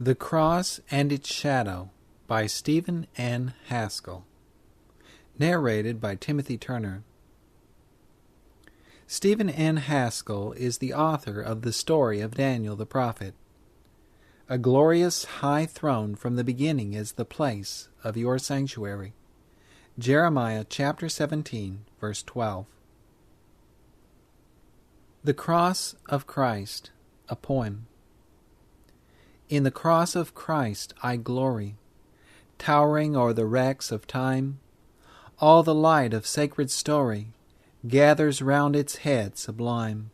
The Cross and Its Shadow by Stephen N. Haskell. Narrated by Timothy Turner. Stephen N. Haskell is the author of the story of Daniel the prophet. A glorious high throne from the beginning is the place of your sanctuary. Jeremiah chapter 17, verse 12. The Cross of Christ, a poem. In the cross of Christ I glory, towering o'er the wrecks of time. All the light of sacred story gathers round its head sublime.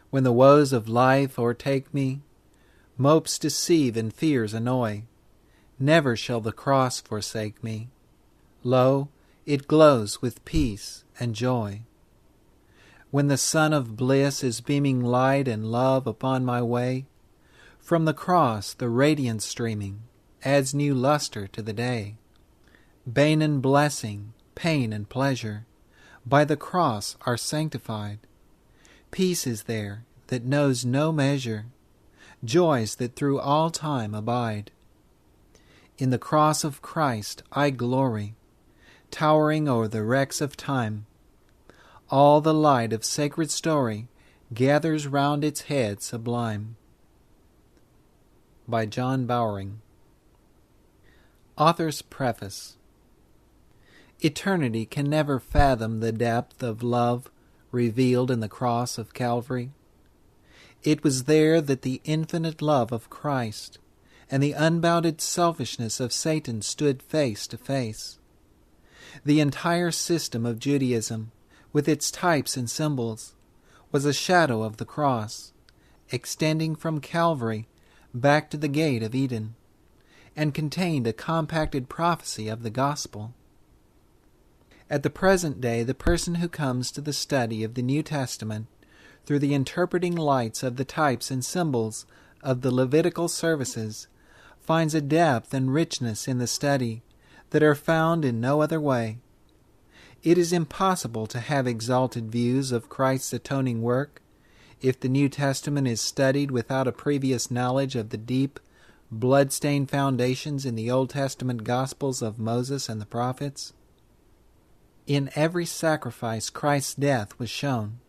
When the woes of life o'ertake me, mopes deceive and fears annoy, never shall the cross forsake me. Lo, it glows with peace and joy. When the sun of bliss is beaming light and love upon my way, from the cross the radiance streaming adds new luster to the day. Bane and blessing, pain and pleasure, by the cross are sanctified. Peace is there that knows no measure, joys that through all time abide. In the cross of Christ I glory, towering o'er the wrecks of time. All the light of sacred story gathers round its head sublime. By John Bowring. Author's Preface. Eternity can never fathom the depth of love revealed in the cross of Calvary. It was there that the infinite love of Christ and the unbounded selfishness of Satan stood face to face. The entire system of Judaism, with its types and symbols, was a shadow of the cross, extending from Calvary back to the gate of Eden, and contained a compacted prophecy of the gospel. At the present day, the person who comes to the study of the New Testament through the interpreting lights of the types and symbols of the Levitical services finds a depth and richness in the study that are found in no other way. It is impossible to have exalted views of Christ's atoning work if the New Testament is studied without a previous knowledge of the deep, blood-stained foundations in the Old Testament Gospels of Moses and the prophets. In every sacrifice Christ's death was shown.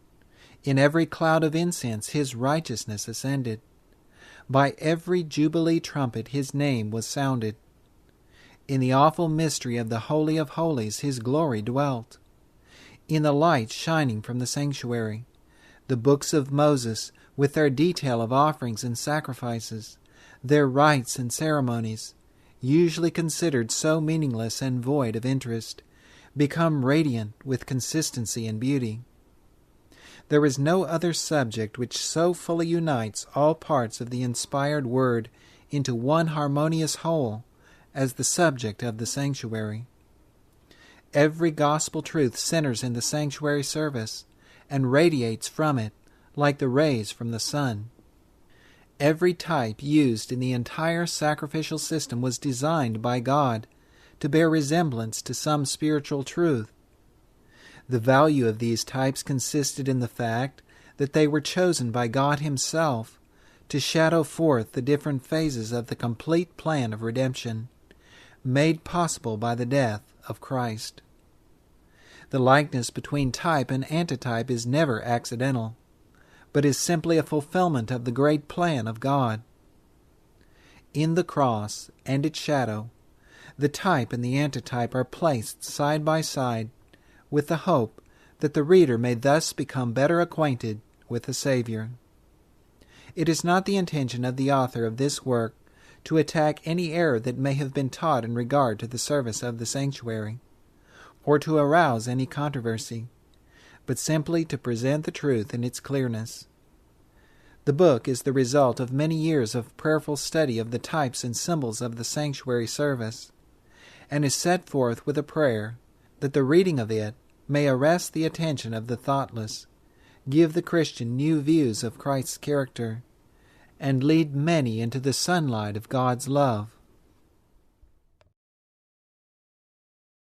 In every cloud of incense his righteousness ascended. By every jubilee trumpet his name was sounded. In the awful mystery of the Holy of Holies his glory dwelt. In the light shining from the sanctuary, the books of Moses, with their detail of offerings and sacrifices, their rites and ceremonies, usually considered so meaningless and void of interest, become radiant with consistency and beauty. There is no other subject which so fully unites all parts of the inspired Word into one harmonious whole as the subject of the sanctuary. Every gospel truth centers in the sanctuary service and radiates from it like the rays from the sun. Every type used in the entire sacrificial system was designed by God to bear resemblance to some spiritual truth. The value of these types consisted in the fact that they were chosen by God Himself to shadow forth the different phases of the complete plan of redemption, made possible by the death of Christ. The likeness between type and antitype is never accidental, but is simply a fulfillment of the great plan of God. In the cross and its shadow, the type and the antitype are placed side by side with the hope that the reader may thus become better acquainted with the Savior. It is not the intention of the author of this work to attack any error that may have been taught in regard to the service of the sanctuary, or to arouse any controversy, but simply to present the truth in its clearness. The book is the result of many years of prayerful study of the types and symbols of the sanctuary service, and is set forth with a prayer that the reading of it may arrest the attention of the thoughtless, give the Christian new views of Christ's character, and lead many into the sunlight of God's love.